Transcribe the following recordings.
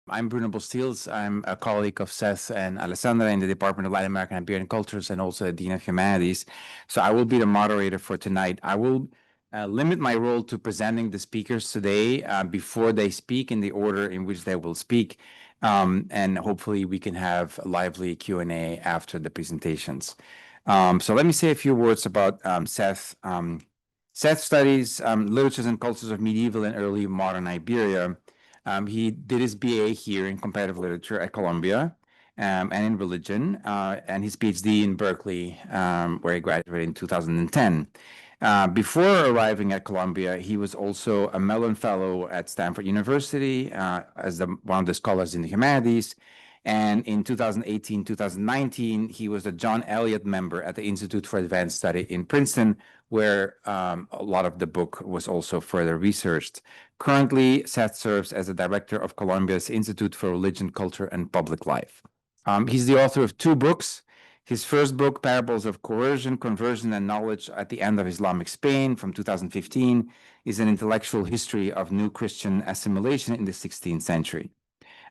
I'm Bruno Bostiels. I'm a colleague of Seth and Alessandra in the Department of Latin American and Iberian Cultures and also the Dean of Humanities. So I will be the moderator for tonight. I will limit my role to presenting the speakers today before they speak in the order in which they will speak. And hopefully we can have a lively Q&A after the presentations. So let me say a few words about Seth. Seth studies literatures and cultures of medieval and early modern Iberia. He did his BA here in comparative literature at Columbia and in religion, and his PhD in Berkeley, where he graduated in 2010. Before arriving at Columbia, he was also a Mellon Fellow at Stanford University as one of the scholars in the humanities. And in 2018, 2019, he was a John Elliott member at the Institute for Advanced Study in Princeton, where a lot of the book was also further researched. Currently, Seth serves as the director of Columbia's Institute for Religion, Culture, and Public Life. He's the author of two books. His first book, Parables of Coercion, Conversion, and Knowledge at the End of Islamic Spain from 2015, is an intellectual history of new Christian assimilation in the 16th century.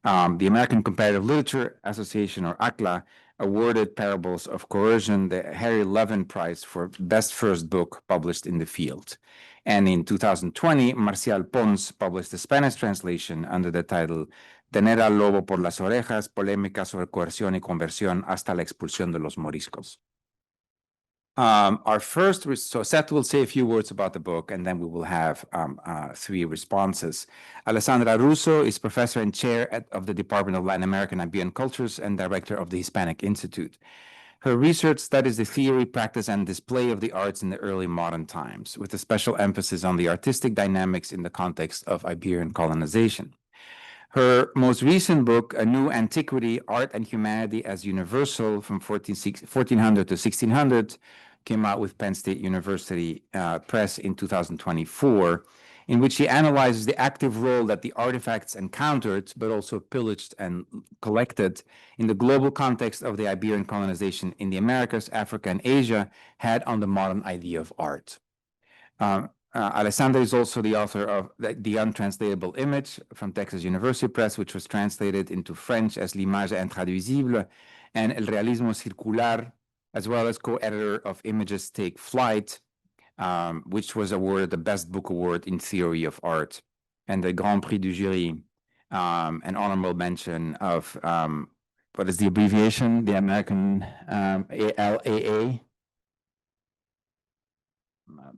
The American Comparative Literature Association, or ACLA, awarded Parables of Coercion the Harry Levin Prize for Best First Book published in the field. And in 2020, Marcial Pons published the Spanish translation under the title Tener al lobo por las orejas, polémica sobre coerción y conversión hasta la expulsión de los moriscos. So Seth will say a few words about the book, and then we will have three responses. Alessandra Russo is professor and chair of the Department of Latin American and Iberian Cultures and director of the Hispanic Institute. Her research studies the theory, practice, and display of the arts in the early modern times, with a special emphasis on the artistic dynamics in the context of Iberian colonization. Her most recent book, A New Antiquity, Art and Humanity as Universal from 1400 to 1600, came out with Penn State University Press in 2024, in which she analyzes the active role that the artifacts encountered, but also pillaged and collected in the global context of the Iberian colonization in the Americas, Africa, and Asia had on the modern idea of art. Alessandra is also the author of The Untranslatable Image from Texas University Press, which was translated into French as L'image intraduisible, and El Realismo Circular, as well as co-editor of Images Take Flight, which was awarded the Best Book Award in Theory of Art, and the Grand Prix du Jury, an honorable mention of, what is the abbreviation? The American ALAA.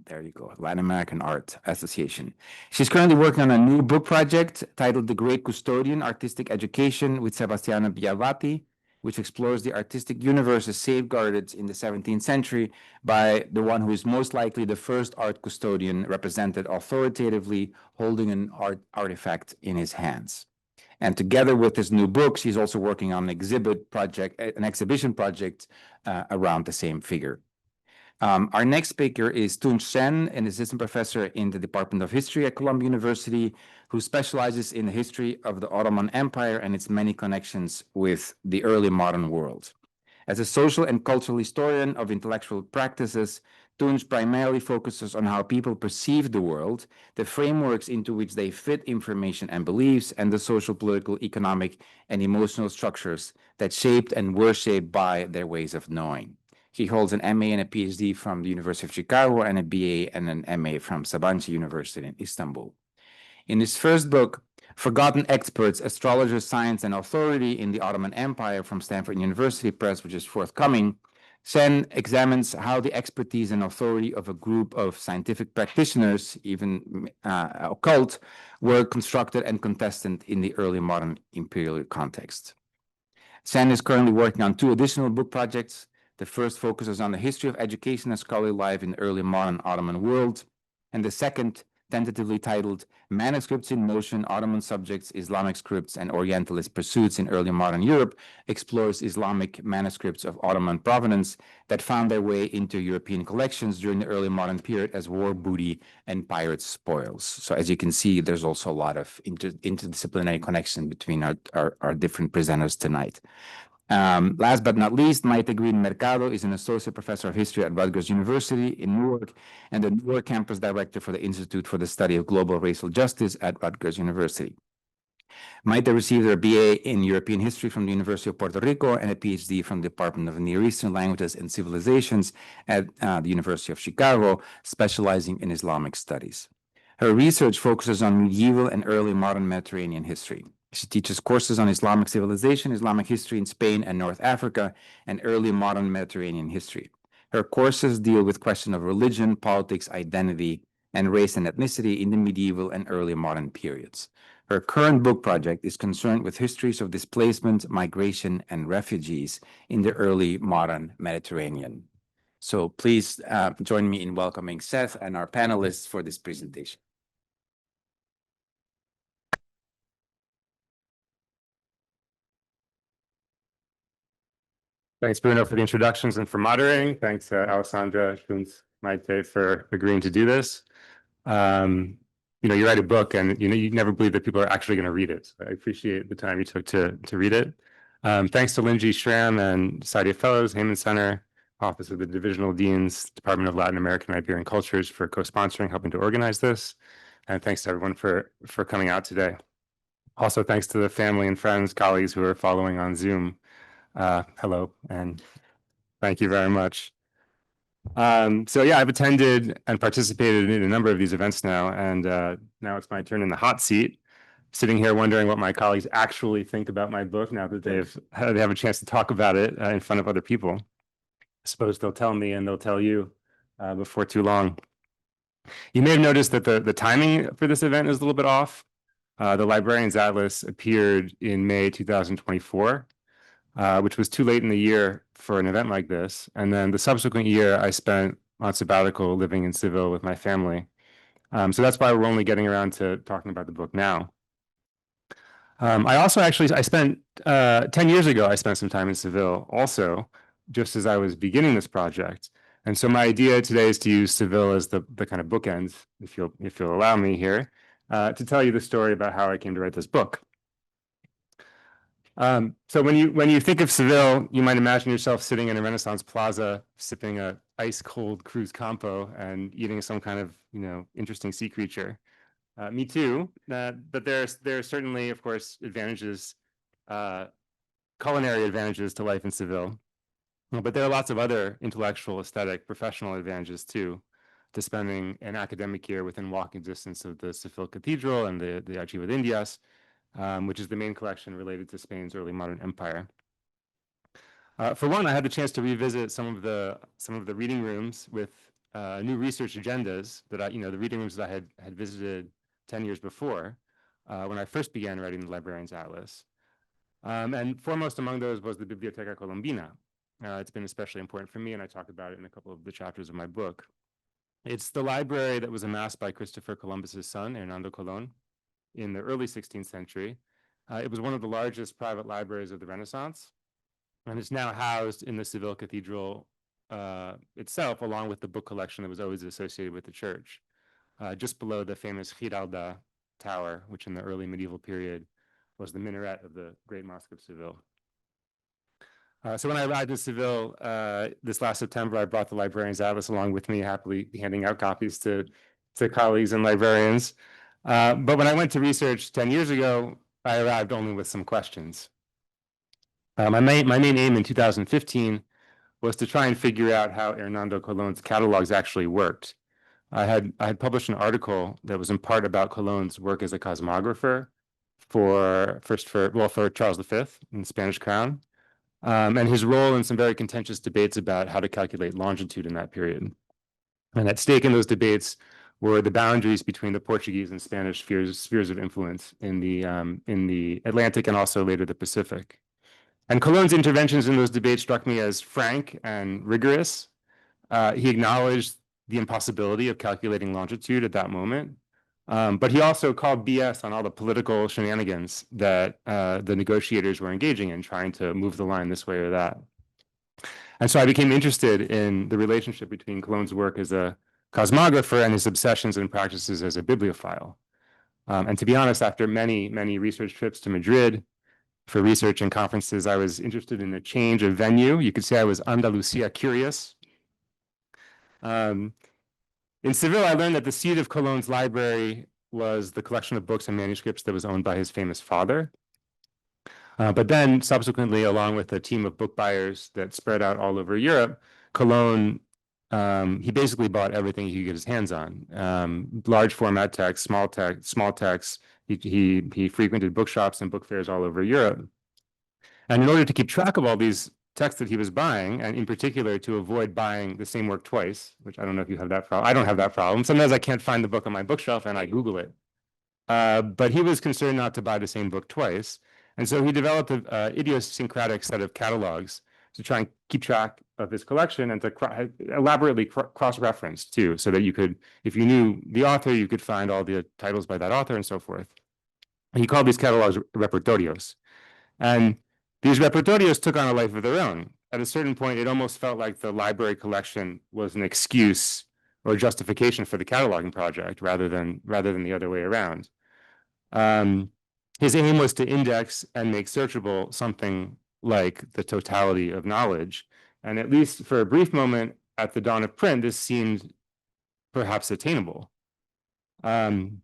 There you go, Latin American Art Association. She's currently working on a new book project titled The Great Custodian, Artistic Education with Sebastiano Biavati, which explores the artistic universe as safeguarded in the 17th century by the one who is most likely the first art custodian represented authoritatively holding an artifact in his hands. And together with this new book, she's also working on an exhibition project around the same figure. Our next speaker is Tunç Şen, an assistant professor in the Department of History at Columbia University, who specializes in the history of the Ottoman Empire and its many connections with the early modern world. As a social and cultural historian of intellectual practices, Tunç primarily focuses on how people perceive the world, the frameworks into which they fit information and beliefs, and the social, political, economic, and emotional structures that shaped and were shaped by their ways of knowing. He holds an MA and a PhD from the University of Chicago and a BA and an MA from Sabancı University in Istanbul. In his first book, Forgotten Experts, Astrologer, Science, and Authority in the Ottoman Empire from Stanford University Press, which is forthcoming, Şen examines how the expertise and authority of a group of scientific practitioners, even occult, were constructed and contested in the early modern imperial context. Şen is currently working on two additional book projects. The first focuses on the history of education and scholarly life in the early modern Ottoman world, and the second, tentatively titled Manuscripts in Motion, Ottoman Subjects, Islamic Scripts, and Orientalist Pursuits in Early Modern Europe, explores Islamic manuscripts of Ottoman provenance that found their way into European collections during the early modern period as war booty and pirate spoils. So as you can see, there's also a lot of interdisciplinary connection between our different presenters tonight. Last but not least, Maite Green Mercado is an associate professor of history at Rutgers University in Newark and the Newark campus director for the Institute for the Study of Global Racial Justice at Rutgers University. Maite received her BA in European History from the University of Puerto Rico and a PhD from the Department of Near Eastern Languages and Civilizations at the University of Chicago, specializing in Islamic studies. Her research focuses on medieval and early modern Mediterranean history. She teaches courses on Islamic civilization, Islamic history in Spain and North Africa, and early modern Mediterranean history. Her courses deal with questions of religion, politics, identity, and race and ethnicity in the medieval and early modern periods. Her current book project is concerned with histories of displacement, migration, and refugees in the early modern Mediterranean. So please join me in welcoming Seth and our panelists for this presentation. Thanks, Bruno, for the introductions and for moderating. Thanks, Alessandra, Kunz, Maite, for agreeing to do this. You write a book and, you never believe that people are actually going to read it. So I appreciate the time you took to read it. Thanks to Lindsay Schramm and Society of Fellows, Heyman Center, Office of the Divisional Deans, Department of Latin American and Iberian Cultures for co-sponsoring, helping to organize this. And thanks to everyone for coming out today. Also, thanks to the family and friends, colleagues who are following on Zoom. Hello, and thank you very much. So yeah, I've attended and participated in a number of these events now, and now it's my turn in the hot seat, sitting here wondering what my colleagues actually think about my book now that they have a chance to talk about it in front of other people. I suppose they'll tell me and they'll tell you before too long. You may have noticed that the timing for this event is a little bit off. The Librarian's Atlas appeared in May 2024. Which was too late in the year for an event like this. And then the subsequent year, I spent on sabbatical living in Seville with my family. So that's why we're only getting around to talking about the book now. I spent 10 years ago, I spent some time in Seville also, just as I was beginning this project. And so my idea today is to use Seville as the kind of bookends, if you'll allow me here, to tell you the story about how I came to write this book. So when you think of Seville, you might imagine yourself sitting in a Renaissance plaza, sipping a ice cold Cruz Campo and eating some kind of interesting sea creature. Me too. But there are certainly, of course, advantages, culinary advantages to life in Seville. But there are lots of other intellectual, aesthetic, professional advantages too, to spending an academic year within walking distance of the Seville Cathedral and the Archivo de Indias. Which is the main collection related to Spain's early modern empire. For one, I had the chance to revisit some of the reading rooms with new research agendas that the reading rooms that I had visited 10 years before when I first began writing the Librarian's Atlas. And foremost among those was the Biblioteca Colombina. It's been especially important for me, and I talk about it in a couple of the chapters of my book. It's the library that was amassed by Christopher Columbus's son, Hernando Colón, in the early 16th century. It was one of the largest private libraries of the Renaissance, and it's now housed in the Seville Cathedral itself, along with the book collection that was always associated with the church, just below the famous Giralda Tower, which in the early medieval period was the minaret of the Great Mosque of Seville. So when I arrived in Seville this last September, I brought the Librarian's Atlas along with me, happily handing out copies to colleagues and librarians. But when I went to research 10 years ago, I arrived only with some questions. My main aim in 2015 was to try and figure out how Hernando Colón's catalogs actually worked. I had published an article that was in part about Colón's work as a cosmographer for Charles V in the Spanish crown, and his role in some very contentious debates about how to calculate longitude in that period. And at stake in those debates were the boundaries between the Portuguese and Spanish spheres of influence in the Atlantic and also later the Pacific. And Colón's interventions in those debates struck me as frank and rigorous. He acknowledged the impossibility of calculating longitude at that moment, but he also called BS on all the political shenanigans that the negotiators were engaging in, trying to move the line this way or that. And so I became interested in the relationship between Colón's work as a cosmographer and his obsessions and practices as a bibliophile. And to be honest, after many, many research trips to Madrid for research and conferences, I was interested in a change of venue. You could say I was Andalusia curious. In Seville, I learned that the seat of Colón's library was the collection of books and manuscripts that was owned by his famous father. But then subsequently, along with a team of book buyers that spread out all over Europe, Cologne, he basically bought everything he could get his hands on. Large format text, small text. He frequented bookshops and book fairs all over Europe. And in order to keep track of all these texts that he was buying, and in particular to avoid buying the same work twice, which I don't know if you have that problem. I don't have that problem. Sometimes I can't find the book on my bookshelf and I Google it. But he was concerned not to buy the same book twice. And so he developed an idiosyncratic set of catalogs to try and keep track of his collection and to elaborately cross-reference too, so that you could, if you knew the author, you could find all the titles by that author and so forth. And he called these catalogs repertorios. And these repertorios took on a life of their own. At a certain point, it almost felt like the library collection was an excuse or justification for the cataloging project rather than the other way around. His aim was to index and make searchable something like the totality of knowledge. And at least for a brief moment at the dawn of print, this seemed perhaps attainable. In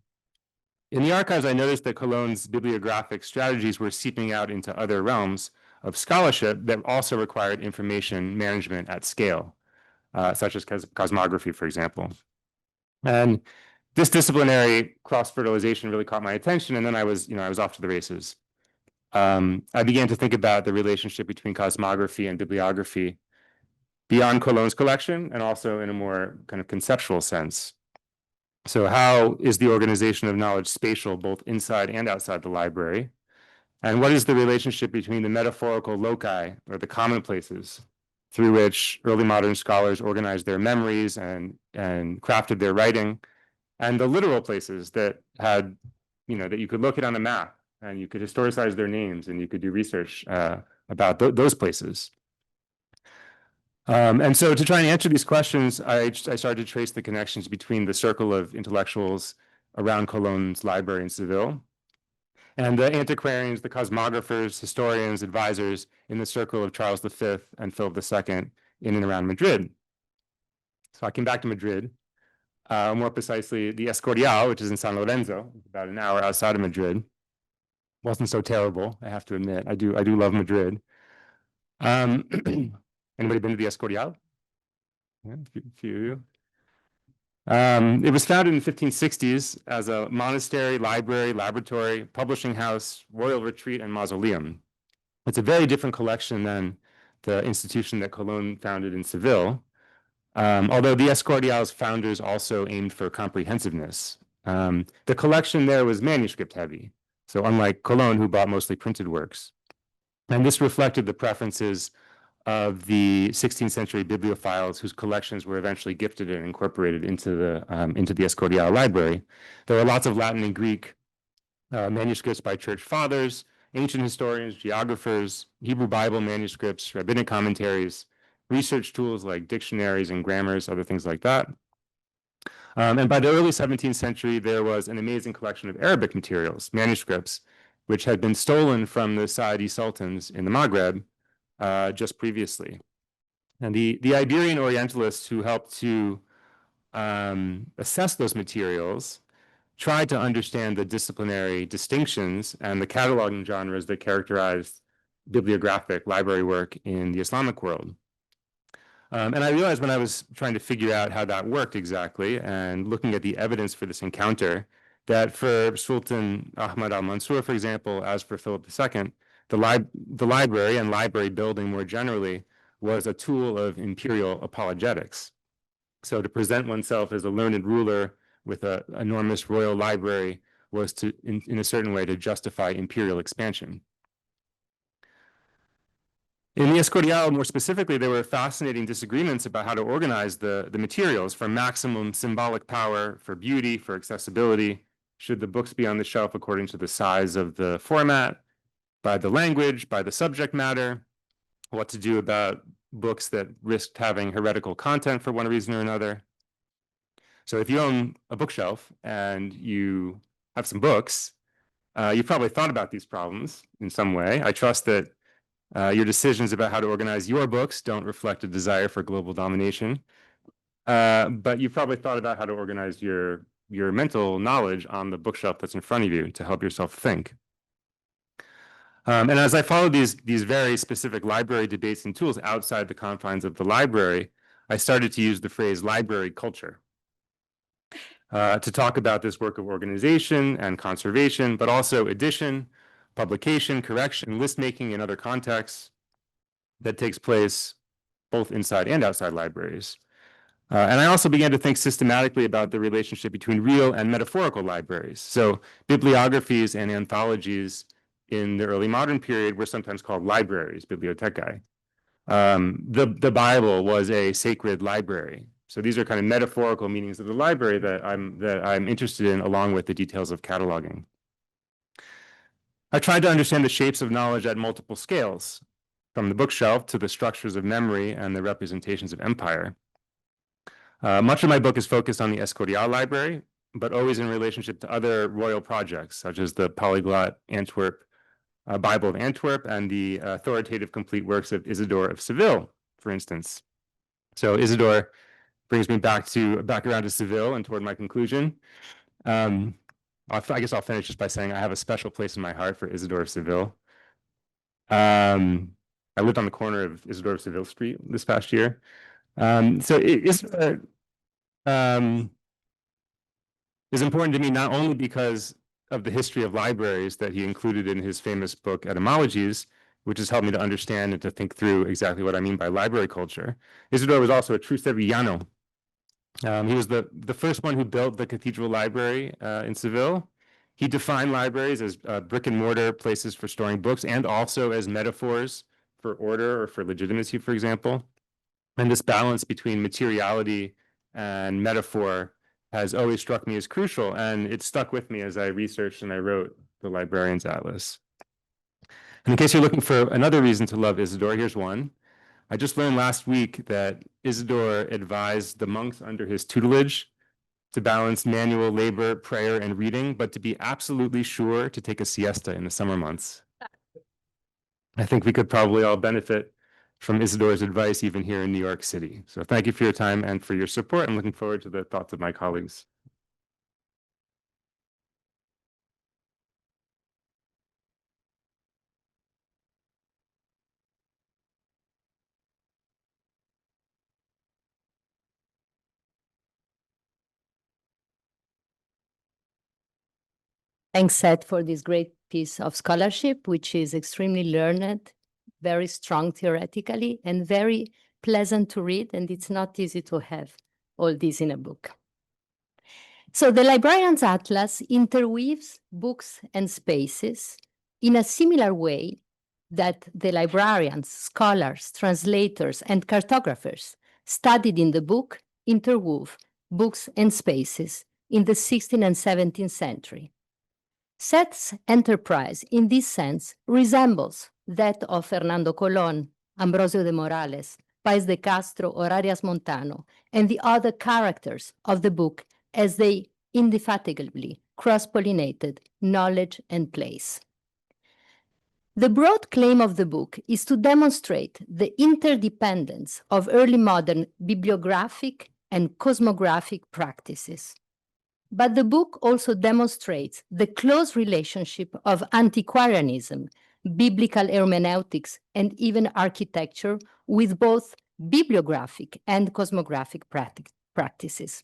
the archives, I noticed that Cologne's bibliographic strategies were seeping out into other realms of scholarship that also required information management at scale, such as cosmography, for example. And this disciplinary cross-fertilization really caught my attention, and then I was off to the races. I began to think about the relationship between cosmography and bibliography beyond Cologne's collection, and also in a more kind of conceptual sense. So how is the organization of knowledge spatial, both inside and outside the library? And what is the relationship between the metaphorical loci, or the commonplaces, through which early modern scholars organized their memories and crafted their writing, and the literal places that had, that you could look at on a map, and you could historicize their names, and you could do research about those places. And so to try and answer these questions, I started to trace the connections between the circle of intellectuals around Cologne's library in Seville and the antiquarians, the cosmographers, historians, advisors in the circle of Charles V and Philip II in and around Madrid. So I came back to Madrid, more precisely the Escorial, which is in San Lorenzo, about an hour outside of Madrid. Wasn't so terrible, I have to admit. I do love Madrid. Anybody been to the Escorial? Yeah, a few of you. It was founded in the 1560s as a monastery, library, laboratory, publishing house, royal retreat, and mausoleum. It's a very different collection than the institution that Cologne founded in Seville, although the Escorial's founders also aimed for comprehensiveness. The collection there was manuscript heavy, so unlike Cologne, who bought mostly printed works. And this reflected the preferences of the 16th century bibliophiles whose collections were eventually gifted and incorporated into the Escorial library. There were lots of Latin and Greek manuscripts by church fathers, ancient historians, geographers, Hebrew Bible manuscripts, rabbinic commentaries, research tools like dictionaries and grammars, other things like that. And by the early 17th century, there was an amazing collection of Arabic materials, manuscripts, which had been stolen from the Saadi sultans in the Maghreb just previously. And the Iberian Orientalists who helped to assess those materials tried to understand the disciplinary distinctions and the cataloging genres that characterized bibliographic library work in the Islamic world. And I realized when I was trying to figure out how that worked exactly and looking at the evidence for this encounter, that for Sultan Ahmad al-Mansur, for example, as for Philip II, the library and library building more generally was a tool of imperial apologetics. So to present oneself as a learned ruler with an enormous royal library was to, in a certain way, to justify imperial expansion. In the Escorial, more specifically, there were fascinating disagreements about how to organize the materials for maximum symbolic power, for beauty, for accessibility. Should the books be on the shelf according to the size of the format, by the language, by the subject matter, what to do about books that risked having heretical content for one reason or another. So if you own a bookshelf and you have some books, you've probably thought about these problems in some way. I trust that your decisions about how to organize your books don't reflect a desire for global domination. But you've probably thought about how to organize your your mental knowledge on the bookshelf that's in front of you to help yourself think. And as I followed these very specific library debates and tools outside the confines of the library, I started to use the phrase library culture to talk about this work of organization and conservation, but also edition, publication, correction, list making in other contexts that takes place both inside and outside libraries. And I also began to think systematically about the relationship between real and metaphorical libraries. So bibliographies and anthologies in the early modern period were sometimes called libraries, bibliothecae. The Bible was a sacred library. So these are kind of metaphorical meanings of the library that I'm interested in, along with the details of cataloging. I tried to understand the shapes of knowledge at multiple scales, from the bookshelf to the structures of memory and the representations of empire. Much of my book is focused on the Escorial Library, but always in relationship to other royal projects, such as the polyglot Antwerp Bible of Antwerp and the authoritative complete works of Isidore of Seville, for instance. So Isidore brings me back around to Seville and toward my conclusion. I guess I'll finish just by saying I have a special place in my heart for Isidore of Seville. I lived on the corner of Isidore of Seville Street this past year. So Isidore is important to me not only because of the history of libraries that he included in his famous book Etymologies, which has helped me to understand and to think through exactly what I mean by library culture. Isidore was also a true Sevillano. He was the first one who built the cathedral library in Seville. He defined libraries as brick and mortar places for storing books and also as metaphors for order or for legitimacy, for example. And this balance between materiality and metaphor has always struck me as crucial, and it stuck with me as I researched and I wrote the Librarian's Atlas. And in case you're looking for another reason to love Isidore, here's one. I just learned last week that Isidore advised the monks under his tutelage to balance manual labor, prayer, and reading, but to be absolutely sure to take a siesta in the summer months. I think we could probably all benefit from Isidore's advice even here in New York City. So thank you for your time and for your support. I'm looking forward to the thoughts of my colleagues. Thanks, Seth, for this great piece of scholarship, which is extremely learned, very strong theoretically, and very pleasant to read, and it's not easy to have all this in a book. So the Librarian's Atlas interweaves books and spaces in a similar way that the librarians, scholars, translators, and cartographers studied in the book interwove books and spaces in the 16th and 17th century. Seth's enterprise, in this sense, resembles that of Fernando Colón, Ambrosio de Morales, Paez de Castro, or Arias Montano, and the other characters of the book as they indefatigably cross-pollinated knowledge and place. The broad claim of the book is to demonstrate the interdependence of early modern bibliographic and cosmographic practices. But the book also demonstrates the close relationship of antiquarianism, biblical hermeneutics, and even architecture with both bibliographic and cosmographic practices.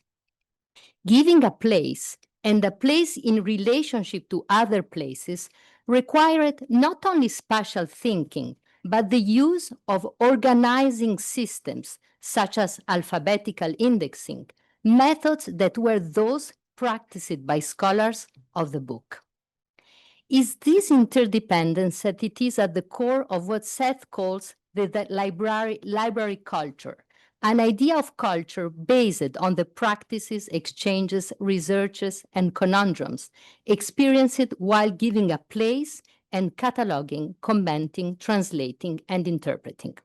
Giving a place and a place in relationship to other places required not only spatial thinking, but the use of organizing systems such as alphabetical indexing, methods that were those practiced by scholars of the book. Is this interdependence that it is at the core of what Seth calls the library culture, an idea of culture based on the practices, exchanges, researches, and conundrums experienced while giving a place and cataloging, commenting, translating, and interpreting.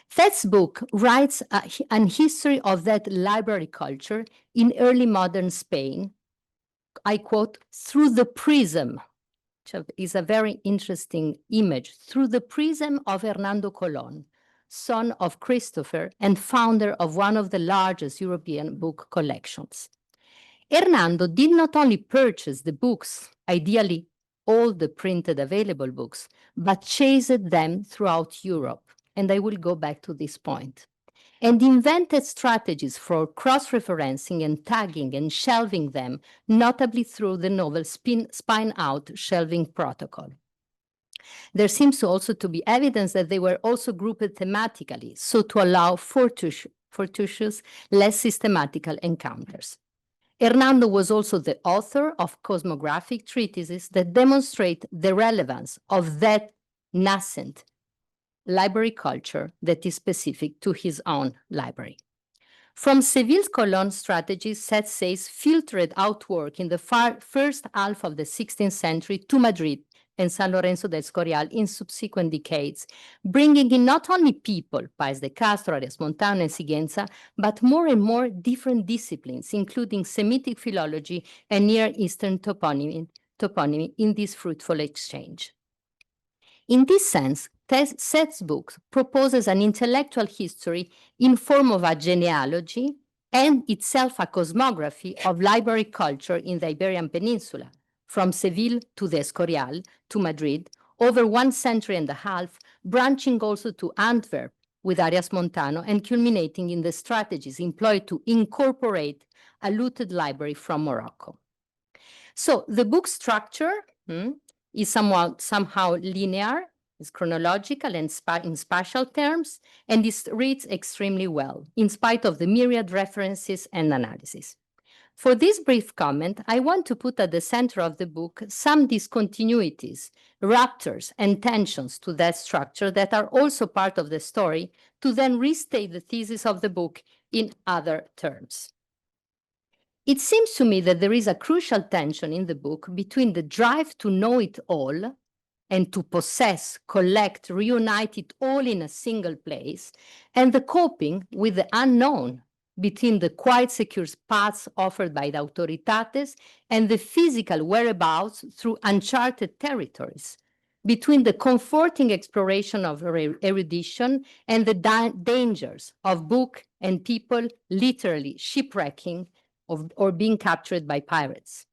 Seth's book writes an history of that library culture in early modern Spain, I quote, through the prism, which is a very interesting image, through the prism of Hernando Colón, son of Christopher and founder of one of the largest European book collections. Hernando did not only purchase the books, ideally all the printed available books, but chased them throughout Europe. And I will go back to this point. And invented strategies for cross-referencing and tagging and shelving them, notably through the novel spine-out shelving protocol. There seems also to be evidence that they were also grouped thematically, so to allow fortuitous, less systematical encounters. Hernando was also the author of cosmographic treatises that demonstrate the relevance of that nascent library culture that is specific to his own library. From Seville's Cologne strategies, Seth says, filtered outwork in the first half of the 16th century to Madrid and San Lorenzo del Escorial in subsequent decades, bringing in not only people, Paez de Castro, Arias Montano, and Sigüenza, but more and more different disciplines, including Semitic philology and Near Eastern toponymy in this fruitful exchange. In this sense, Seth's book proposes an intellectual history in form of a genealogy and itself a cosmography of library culture in the Iberian Peninsula, from Seville to the Escorial to Madrid, over 1.5 centuries, branching also to Antwerp with Arias Montano and culminating in the strategies employed to incorporate a looted library from Morocco. So the book structure is somehow linear, is chronological and in spatial terms, and this reads extremely well, in spite of the myriad references and analysis. For this brief comment, I want to put at the center of the book some discontinuities, ruptures, and tensions to that structure that are also part of the story, to then restate the thesis of the book in other terms. It seems to me that there is a crucial tension in the book between the drive to know it all and to possess, collect, reunite it all in a single place, and the coping with the unknown between the quite secure paths offered by the autoritates and the physical whereabouts through uncharted territories, between the comforting exploration of erudition and the dangers of book and people literally shipwrecking or being captured by pirates.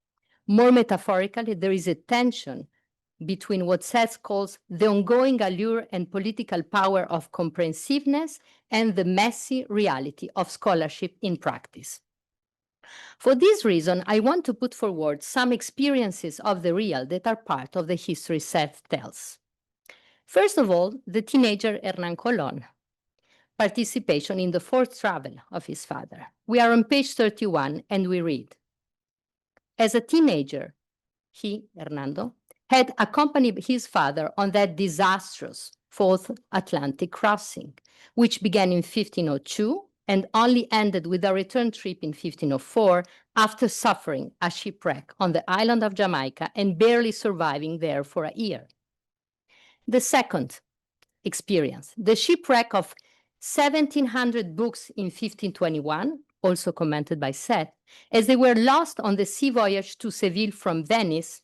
More metaphorically, there is a tension between what Seth calls the ongoing allure and political power of comprehensiveness and the messy reality of scholarship in practice. For this reason, I want to put forward some experiences of the real that are part of the history Seth tells. First of all, the teenager Hernán Colón, participation in the fourth travel of his father. We are on page 31 and we read, as a teenager, he, Hernando, had accompanied his father on that disastrous fourth Atlantic crossing, which began in 1502 and only ended with a return trip in 1504 after suffering a shipwreck on the island of Jamaica and barely surviving there for a year. The second experience, the shipwreck of 1,700 books in 1521, also commented by Seth, as they were lost on the sea voyage to Seville from Venice,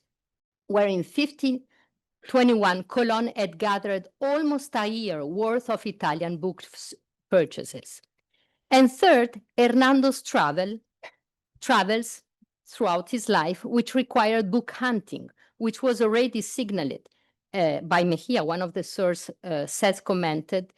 where in 1521, Colón had gathered almost a year worth of Italian book purchases. And third, Hernando's travels throughout his life, which required book hunting, which was already signaled by Mejia, one of the sources Seth commented,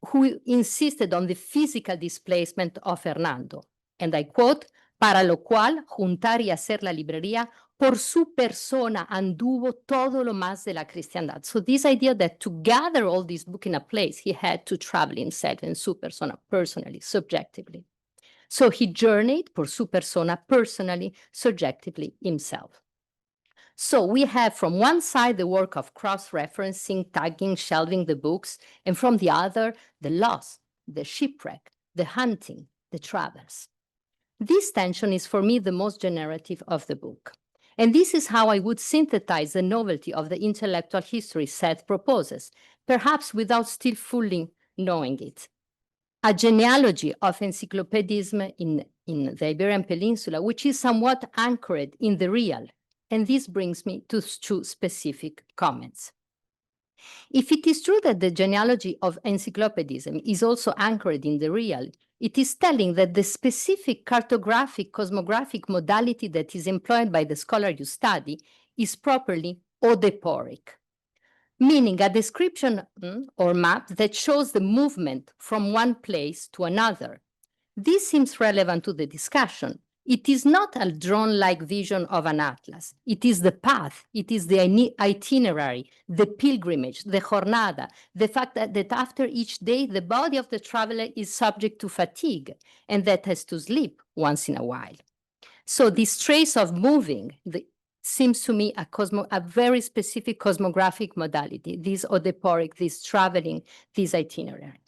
who insisted on the physical displacement of Hernando. And I quote, para lo cual juntar y hacer la librería por su persona anduvo todo lo más de la cristiandad. So this idea that to gather all these books in a place, he had to travel himself in su persona, personally, subjectively. So he journeyed por su persona, personally, subjectively himself. So we have from one side the work of cross-referencing, tagging, shelving the books, and from the other, the loss, the shipwreck, the hunting, the travels. This tension is for me the most generative of the book. And this is how I would synthesize the novelty of the intellectual history Seth proposes, perhaps without still fully knowing it. A genealogy of encyclopedism in the Iberian Peninsula, which is somewhat anchored in the real. And this brings me to two specific comments. If it is true that the genealogy of encyclopedism is also anchored in the real, it is telling that the specific cartographic cosmographic modality that is employed by the scholar you study is properly odeporic, meaning a description or map that shows the movement from one place to another. This seems relevant to the discussion. It is not a drawn-like vision of an atlas. It is the path, it is the itinerary, the pilgrimage, the jornada, the fact that after each day, the body of the traveler is subject to fatigue and that has to sleep once in a while. So this trace of moving seems to me a very specific cosmographic modality, this odeporic, this traveling, this itinerary.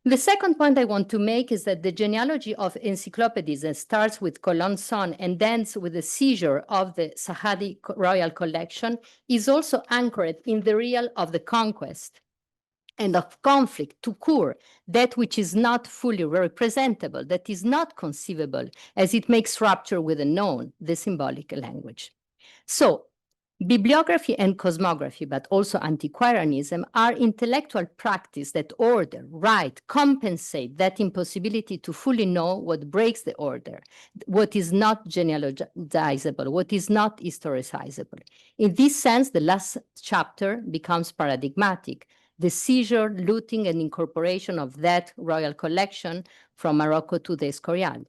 The second point I want to make is that the genealogy of encyclopedism starts with Colon's son and ends with the seizure of the Sahadi royal collection is also anchored in the real of the conquest and of conflict to cure, that which is not fully representable, that is not conceivable, as it makes rupture with the known, the symbolic language. So bibliography and cosmography, but also antiquarianism, are intellectual practice that order, write, compensate that impossibility to fully know what breaks the order, what is not genealogizable, what is not historicizable. In this sense, the last chapter becomes paradigmatic. The seizure, looting, and incorporation of that royal collection from Morocco to the Escorial.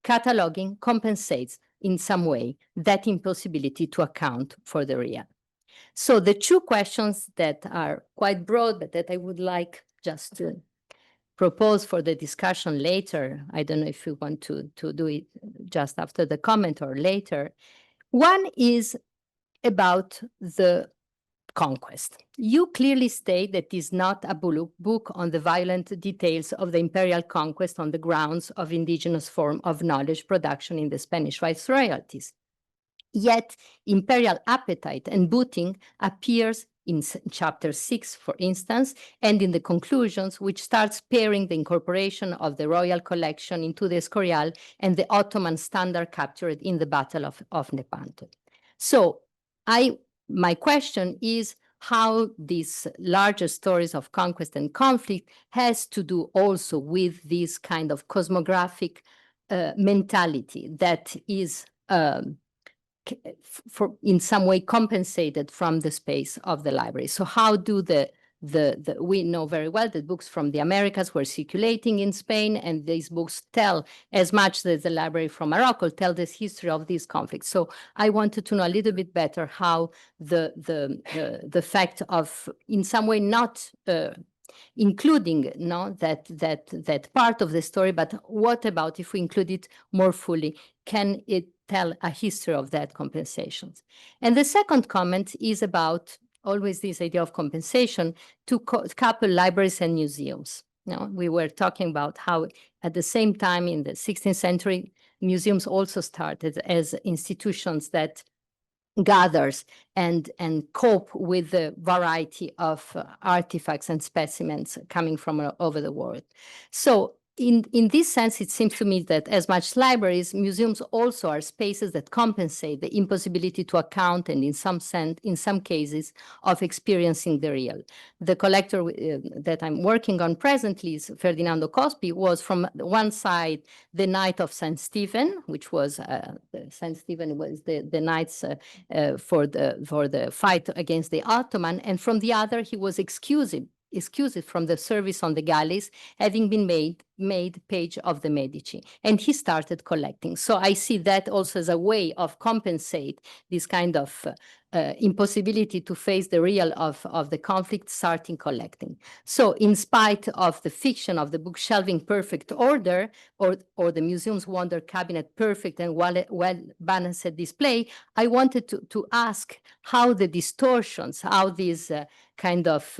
Cataloging compensates in some way that impossibility to account for the real. So the two questions that are quite broad, but that I would like just to propose for the discussion later, I don't know if you want to do it just after the comment or later. One is about the conquest. You clearly state that it is not a book on the violent details of the imperial conquest on the grounds of indigenous form of knowledge production in the Spanish viceroyalties. Yet imperial appetite and booting appears in chapter 6, for instance, and in the conclusions, which starts pairing the incorporation of the royal collection into the Escorial and the Ottoman standard captured in the Battle of Lepanto. So my question is how these larger stories of conquest and conflict has to do also with this kind of cosmographic mentality that is in some way compensated from the space of the library. So how do we know very well that books from the Americas were circulating in Spain, and these books tell as much as the library from Morocco tell this history of these conflicts. So I wanted to know a little bit better how the fact of in some way not including that part of the story, but what about if we include it more fully? Can it tell a history of that compensations? And the second comment is about always this idea of compensation to couple libraries and museums. We were talking about how at the same time in the 16th century, museums also started as institutions that gathers and cope with the variety of artifacts and specimens coming from all over the world. So in this sense, it seems to me that as much libraries, museums also are spaces that compensate the impossibility to account and in some cases of experiencing the real. The collector that I'm working on presently is Ferdinando Cospi, was from one side the Knight of St. Stephen, which was St. Stephen was the knights for the fight against the Ottoman, and from the other he was excused from the service on the galleys, having been made page of the Medici, and he started collecting. So I see that also as a way of compensate this kind of impossibility to face the real of the conflict, starting collecting. So in spite of the fiction of the book shelving perfect order, or the museum's wonder cabinet perfect and well-balanced display, I wanted to ask how the distortions, how these kind of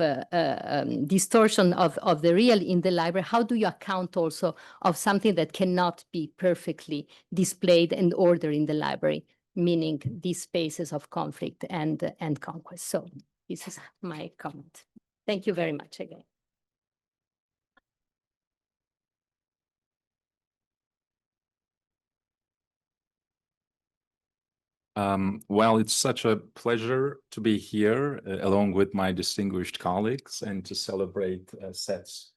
distortion of the real in the library, how do you account also of something that cannot be perfectly displayed and ordered in the library, meaning these spaces of conflict and conquest. So this is my comment. Thank you very much again. Well, it's such a pleasure to be here along with my distinguished colleagues and to celebrate Seth's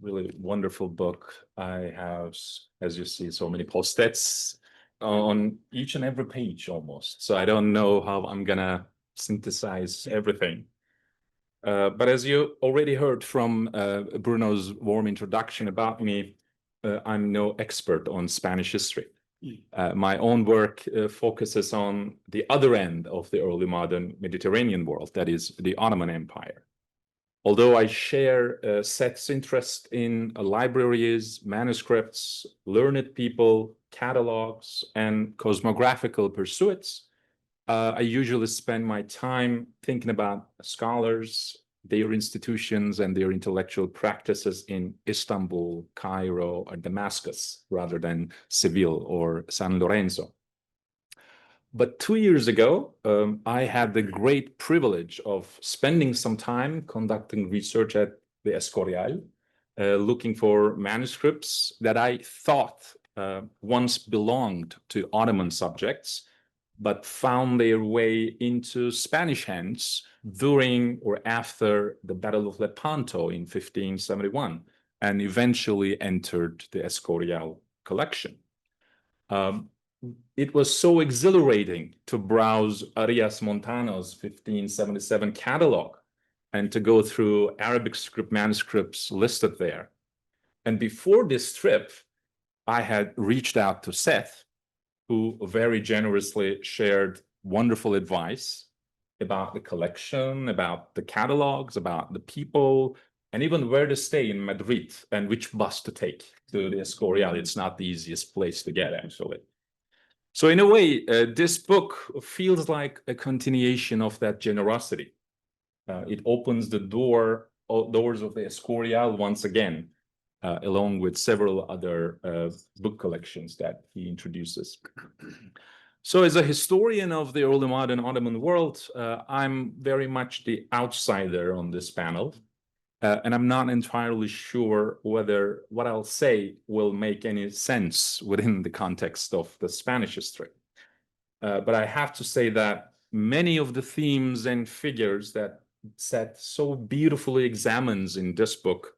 really wonderful book. I have, as you see, so many post-its on each and every page almost. So I don't know how I'm gonna synthesize everything. But as you already heard from Bruno's warm introduction about me, I'm no expert on Spanish history. My own work focuses on the other end of the early modern Mediterranean world, that is the Ottoman Empire. Although I share Seth's interest in libraries, manuscripts, learned people, catalogs, and cosmographical pursuits, I usually spend my time thinking about scholars, their institutions, and their intellectual practices in Istanbul, Cairo, or Damascus, rather than Seville or San Lorenzo. But 2 years ago, I had the great privilege of spending some time conducting research at the Escorial, looking for manuscripts that I thought once belonged to Ottoman subjects, but found their way into Spanish hands during or after the Battle of Lepanto in 1571, and eventually entered the Escorial collection. It was so exhilarating to browse Arias Montano's 1577 catalog and to go through Arabic script manuscripts listed there. And before this trip, I had reached out to Seth, who very generously shared wonderful advice about the collection, about the catalogs, about the people, and even where to stay in Madrid and which bus to take to the Escorial. It's not the easiest place to get, actually. So in a way, this book feels like a continuation of that generosity. It opens the doors of the Escorial once again, along with several other book collections that he introduces. So as a historian of the early modern Ottoman world, I'm very much the outsider on this panel. And I'm not entirely sure whether what I'll say will make any sense within the context of the Spanish history. But I have to say that many of the themes and figures that Seth so beautifully examines in this book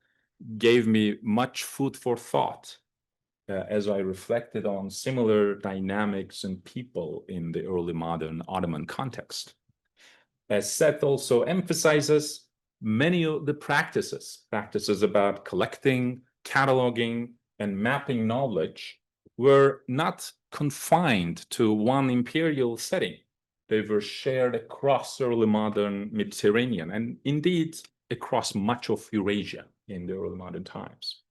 gave me much food for thought as I reflected on similar dynamics and people in the early modern Ottoman context. As Seth also emphasizes, many of the practices about collecting, cataloging, and mapping knowledge were not confined to one imperial setting. They were shared across early modern Mediterranean and indeed across much of Eurasia in the early modern times.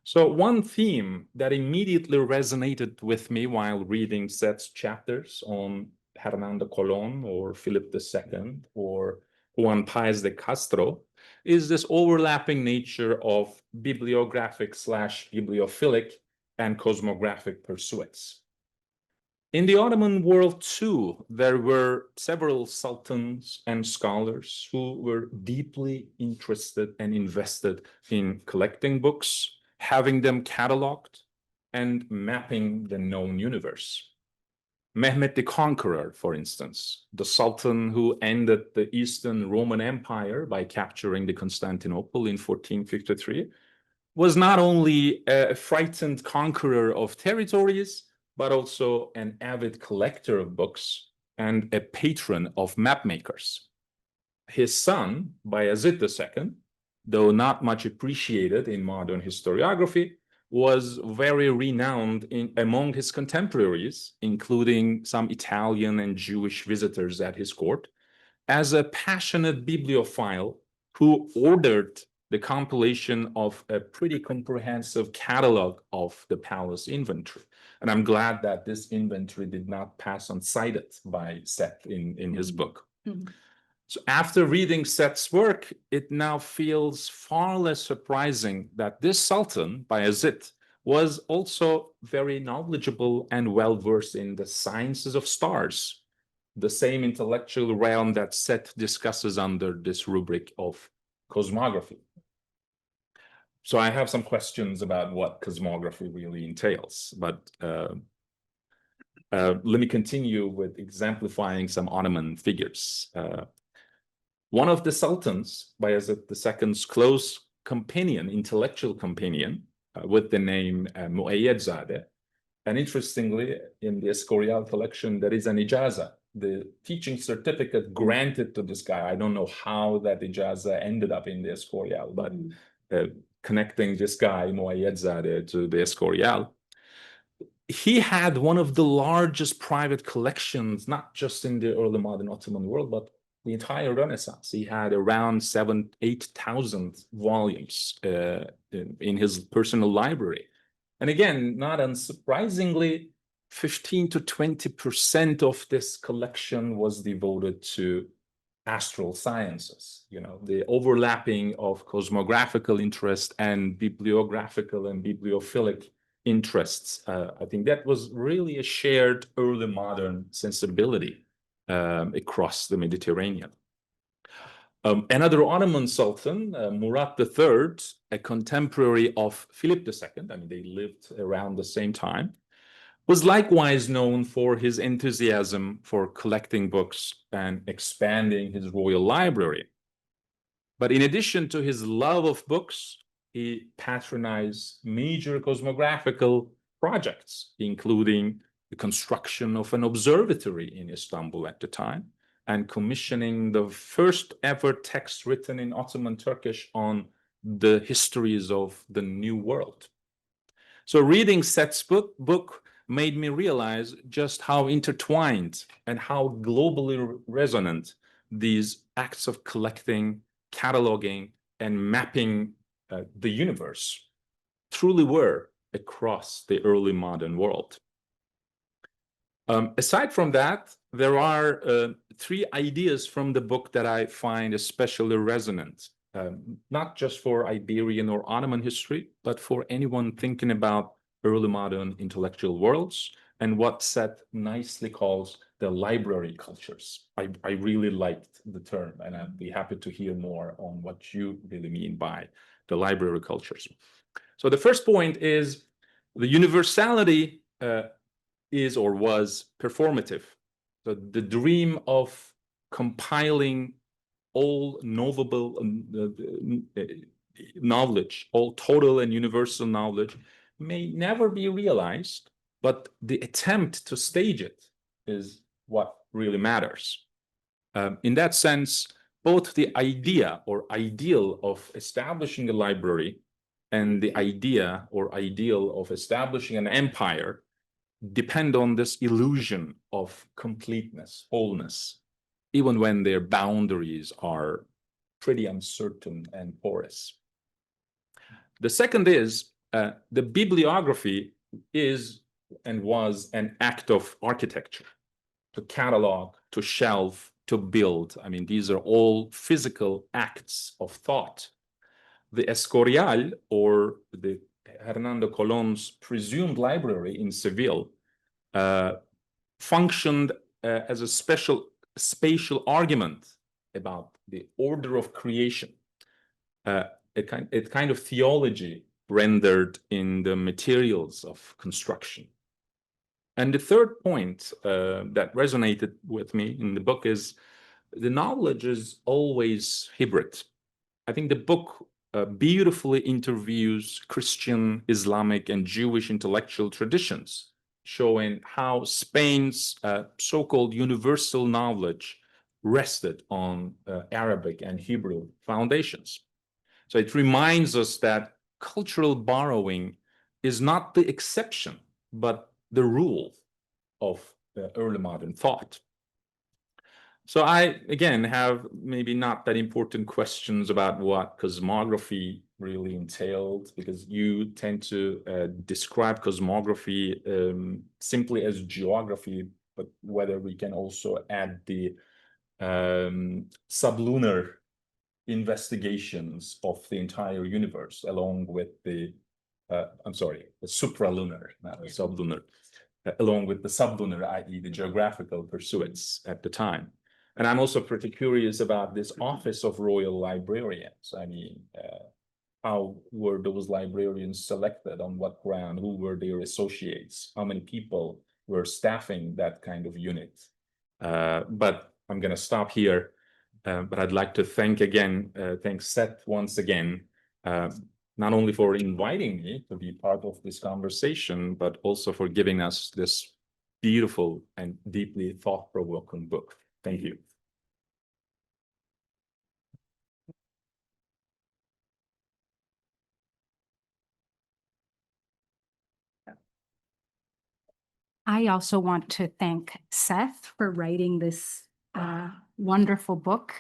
So one theme that immediately resonated with me while reading Seth's chapters on Hernando Colón or Philip II or Juan Páez de Castro is this overlapping nature of bibliographic/bibliophilic and cosmographic pursuits. In the Ottoman world too, there were several sultans and scholars who were deeply interested and invested in collecting books, having them cataloged, and mapping the known universe. Mehmed the Conqueror, for instance, the Sultan who ended the Eastern Roman Empire by capturing the Constantinople in 1453, was not only a frightened conqueror of territories, but also an avid collector of books and a patron of mapmakers. His son, Bayezid II, though not much appreciated in modern historiography, was very renowned among his contemporaries, including some Italian and Jewish visitors at his court, as a passionate bibliophile who ordered the compilation of a pretty comprehensive catalog of the palace inventory. And I'm glad that this inventory did not pass uncited by Seth in his book. So after reading Seth's work, it now feels far less surprising that this Sultan, Bayezid, was also very knowledgeable and well-versed in the sciences of stars, the same intellectual realm that Seth discusses under this rubric of cosmography. So I have some questions about what cosmography really entails, but Let me continue with exemplifying some Ottoman figures. One of the sultans, Bayezid II's close companion, intellectual companion, with the name Muayyadzadeh. And interestingly, in the Escorial collection, there is an ijaza, the teaching certificate granted to this guy. I don't know how that ijaza ended up in the Escorial, but connecting this guy, Muayyadzadeh, to the Escorial. He had one of the largest private collections, not just in the early modern Ottoman world, but the entire Renaissance. He had around 8,000 volumes in his personal library. And again, not unsurprisingly, 15 to 20% of this collection was devoted to astral sciences, the overlapping of cosmographical interest and bibliographical and bibliophilic interests. I think that was really a shared early modern sensibility across the Mediterranean. Another Ottoman Sultan, Murat III, a contemporary of Philip II, I mean, they lived around the same time, was likewise known for his enthusiasm for collecting books and expanding his royal library. But in addition to his love of books, he patronized major cosmographical projects, including the construction of an observatory in Istanbul at the time, and commissioning the first ever text written in Ottoman Turkish on the histories of the New World. So reading Seth's book made me realize just how intertwined and how globally resonant these acts of collecting, cataloging, and mapping the universe truly were across the early modern world. Aside from that, there are three ideas from the book that I find especially resonant, not just for Iberian or Ottoman history, but for anyone thinking about early modern intellectual worlds and what Seth nicely calls the library cultures. I really liked the term, and I'd be happy to hear more on what you really mean by the library cultures. So the first point is the universality is or was performative. So the dream of compiling all knowable knowledge, all total and universal knowledge may never be realized, but the attempt to stage it is what really matters. In that sense, both the idea or ideal of establishing a library and the idea or ideal of establishing an empire depend on this illusion of completeness, wholeness, even when their boundaries are pretty uncertain and porous. The second is the bibliography is and was an act of architecture, to catalog, to shelve, to build. I mean, these are all physical acts of thought. The Escorial, or the Hernando Colón's presumed library in Seville, functioned as a spatial argument about the order of creation, a kind of theology rendered in the materials of construction. And the third point that resonated with me in the book is the knowledge is always hybrid. I think the book beautifully interviews Christian, Islamic, and Jewish intellectual traditions, showing how Spain's so-called universal knowledge rested on Arabic and Hebrew foundations. So it reminds us that cultural borrowing is not the exception, but the rule of early modern thought. So I, again, have maybe not that important questions about what cosmography really entailed, because you tend to describe cosmography simply as geography, but whether we can also add the sublunar investigations of the entire universe along with the, the supralunar, not the sublunar, along with the sublunar, i.e. the geographical pursuits at the time. And I'm also pretty curious about this office of royal librarians. I mean, how were those librarians selected? On what ground? Who were their associates? How many people we're staffing that kind of unit. But I'm going to stop here. But I'd like to thank Seth once again, not only for inviting me to be part of this conversation, but also for giving us this beautiful and deeply thought-provoking book. Thank you. I also want to thank Seth for writing this wonderful book,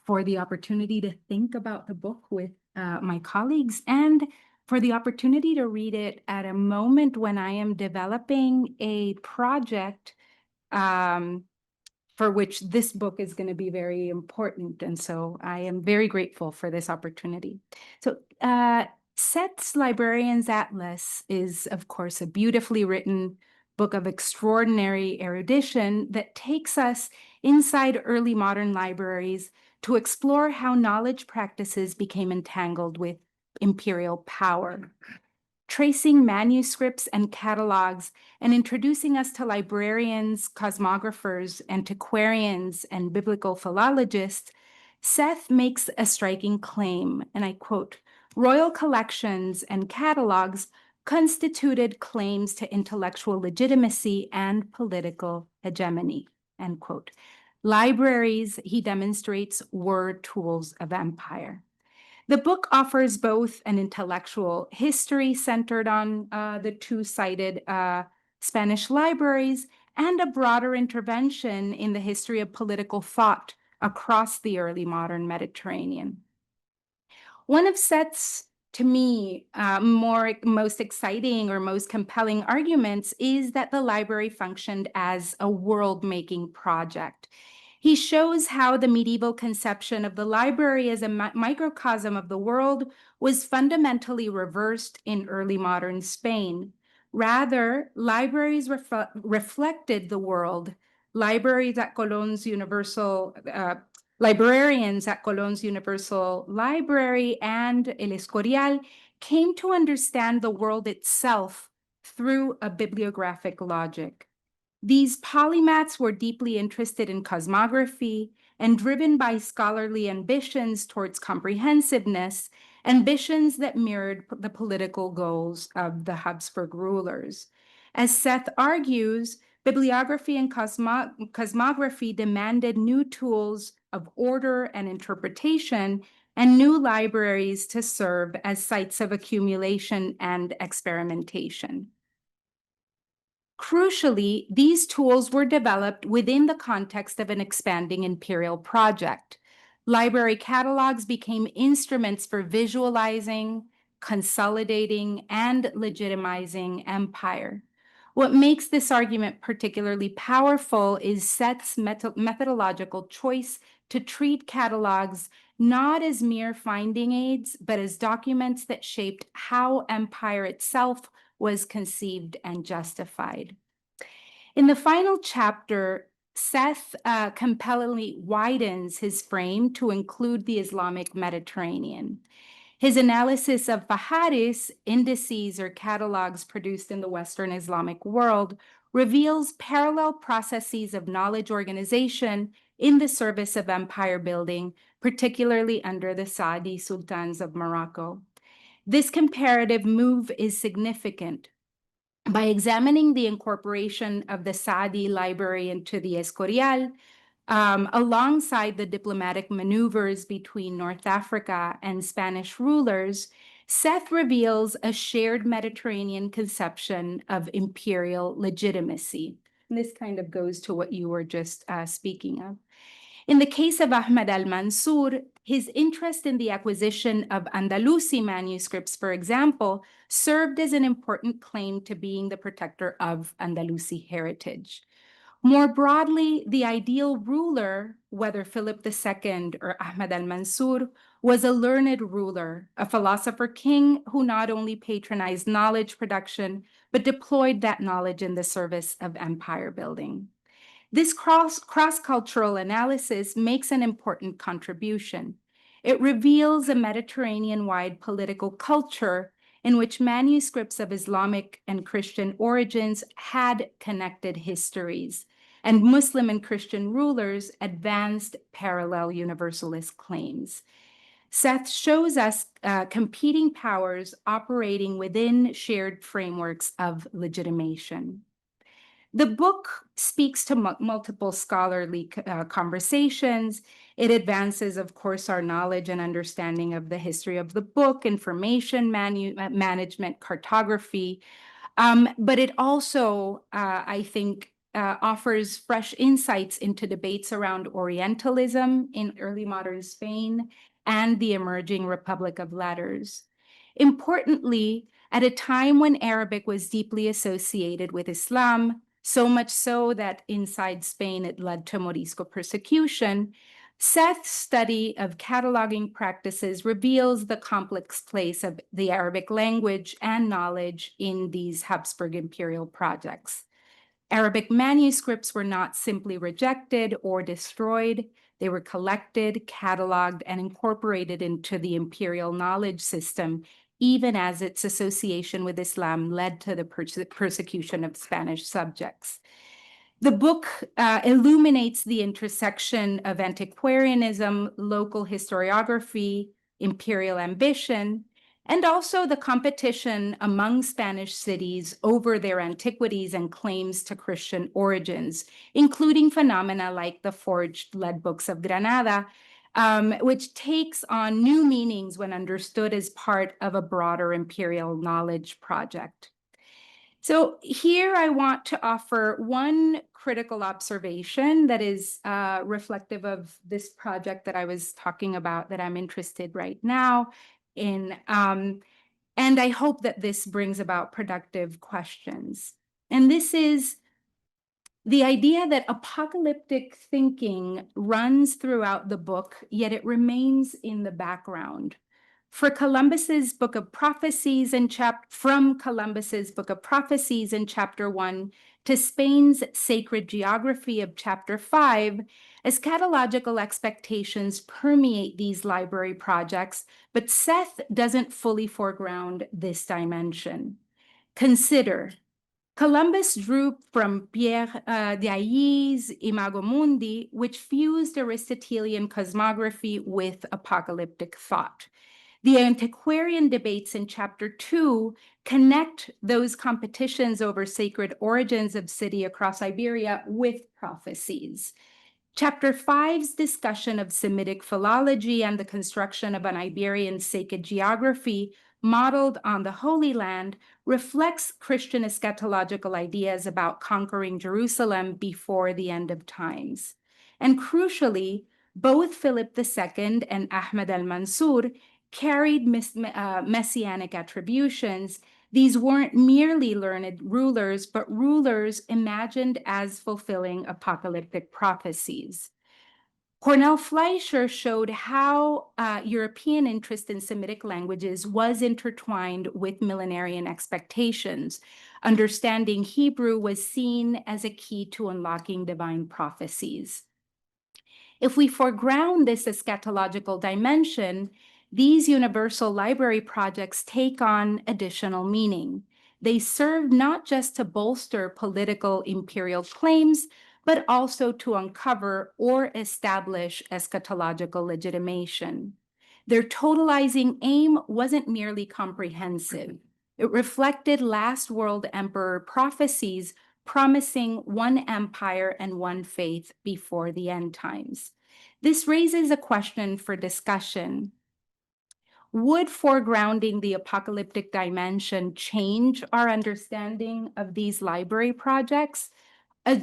for the opportunity to think about the book with my colleagues, and for the opportunity to read it at a moment when I am developing a project for which this book is going to be very important. And so I am very grateful for this opportunity. So Seth's Librarian's Atlas is, of course, a beautifully written book of extraordinary erudition that takes us inside early modern libraries to explore how knowledge practices became entangled with imperial power. Tracing manuscripts and catalogs and introducing us to librarians, cosmographers, antiquarians, and biblical philologists, Seth makes a striking claim, and I quote, "Royal collections and catalogs constituted claims to intellectual legitimacy and political hegemony," end quote. Libraries, he demonstrates, were tools of empire. The book offers both an intellectual history centered on the two-sided Spanish libraries and a broader intervention in the history of political thought across the early modern Mediterranean. One of Seth's, to me, most exciting or most compelling arguments is that the library functioned as a world-making project. He shows how the medieval conception of the library as a microcosm of the world was fundamentally reversed in early modern Spain. Rather, libraries reflected the world. Librarians at Colón's Universal Library and El Escorial came to understand the world itself through a bibliographic logic. These polymaths were deeply interested in cosmography and driven by scholarly ambitions towards comprehensiveness, ambitions that mirrored the political goals of the Habsburg rulers. As Seth argues, bibliography and cosmography demanded new tools of order and interpretation and new libraries to serve as sites of accumulation and experimentation. Crucially, these tools were developed within the context of an expanding imperial project. Library catalogs became instruments for visualizing, consolidating, and legitimizing empire. What makes this argument particularly powerful is Seth's methodological choice to treat catalogs not as mere finding aids, but as documents that shaped how empire itself was conceived and justified. In the final chapter, Seth compellingly widens his frame to include the Islamic Mediterranean. His analysis of faharis, indices or catalogs produced in the Western Islamic world, reveals parallel processes of knowledge organization in the service of empire building, particularly under the Saadi sultans of Morocco. This comparative move is significant. By examining the incorporation of the Saadi library into the Escorial, alongside the diplomatic maneuvers between North Africa and Spanish rulers, Seth reveals a shared Mediterranean conception of imperial legitimacy. And this kind of goes to what you were just speaking of. In the case of Ahmed al-Mansur, his interest in the acquisition of Andalusi manuscripts, for example, served as an important claim to being the protector of Andalusi heritage. More broadly, the ideal ruler, whether Philip II or Ahmed al-Mansur, was a learned ruler, a philosopher king who not only patronized knowledge production, but deployed that knowledge in the service of empire building. This cross-cultural analysis makes an important contribution. It reveals a Mediterranean-wide political culture in which manuscripts of Islamic and Christian origins had connected histories, and Muslim and Christian rulers advanced parallel universalist claims. Seth shows us competing powers operating within shared frameworks of legitimation. The book speaks to multiple scholarly conversations. It advances, of course, our knowledge and understanding of the history of the book, information management, cartography. But it also, I think, offers fresh insights into debates around Orientalism in early modern Spain and the emerging Republic of Letters. Importantly, at a time when Arabic was deeply associated with Islam, so much so that inside Spain it led to Morisco persecution, Seth's study of cataloging practices reveals the complex place of the Arabic language and knowledge in these Habsburg imperial projects. Arabic manuscripts were not simply rejected or destroyed. They were collected, cataloged, and incorporated into the imperial knowledge system, even as its association with Islam led to the persecution of Spanish subjects. The book illuminates the intersection of antiquarianism, local historiography, imperial ambition, and also the competition among Spanish cities over their antiquities and claims to Christian origins, including phenomena like the forged lead books of Granada, which takes on new meanings when understood as part of a broader imperial knowledge project. So here I want to offer one critical observation that is reflective of this project that I was talking about that I'm interested right now in. And I hope that this brings about productive questions. And this is the idea that apocalyptic thinking runs throughout the book, yet it remains in the background. For Columbus's Book of Prophecies from Columbus's Book of Prophecies in Chapter 1 to Spain's Sacred Geography of Chapter 5, eschatological expectations permeate these library projects, but Seth doesn't fully foreground this dimension. Consider, Columbus drew from Pierre d'Ailly's Imago Mundi, which fused Aristotelian cosmography with apocalyptic thought. The antiquarian debates in Chapter 2 connect those competitions over sacred origins of city across Iberia with prophecies. Chapter 5's discussion of Semitic philology and the construction of an Iberian sacred geography modeled on the Holy Land reflects Christian eschatological ideas about conquering Jerusalem before the end of times. And crucially, both Philip II and Ahmed al-Mansur carried messianic attributions. These weren't merely learned rulers, but rulers imagined as fulfilling apocalyptic prophecies. Cornel Fleischer showed how European interest in Semitic languages was intertwined with millenarian expectations. Understanding Hebrew was seen as a key to unlocking divine prophecies. If we foreground this eschatological dimension, these universal library projects take on additional meaning. They serve not just to bolster political imperial claims, but also to uncover or establish eschatological legitimation. Their totalizing aim wasn't merely comprehensive. It reflected last world emperor prophecies promising one empire and one faith before the end times. This raises a question for discussion. Would foregrounding the apocalyptic dimension change our understanding of these library projects?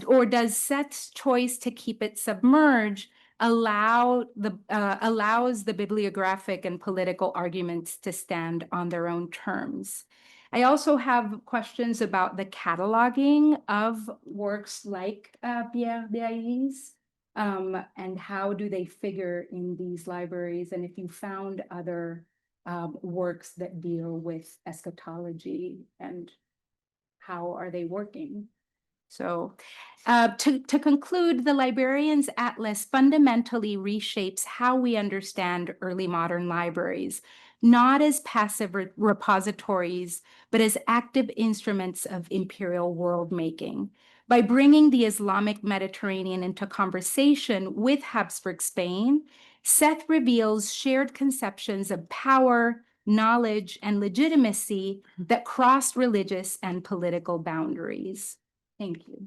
Or does Seth's choice to keep it submerged allows the bibliographic and political arguments to stand on their own terms? I also have questions about the cataloging of works like Pierre d'Ailly's, and how do they figure in these libraries? And if you found other works that deal with eschatology, and how are they working? So to conclude, the Librarian's Atlas fundamentally reshapes how we understand early modern libraries. not as passive repositories, but as active instruments of imperial world making. By bringing the Islamic Mediterranean into conversation with Habsburg Spain, Seth reveals shared conceptions of power, knowledge, and legitimacy that crossed religious and political boundaries. Thank you.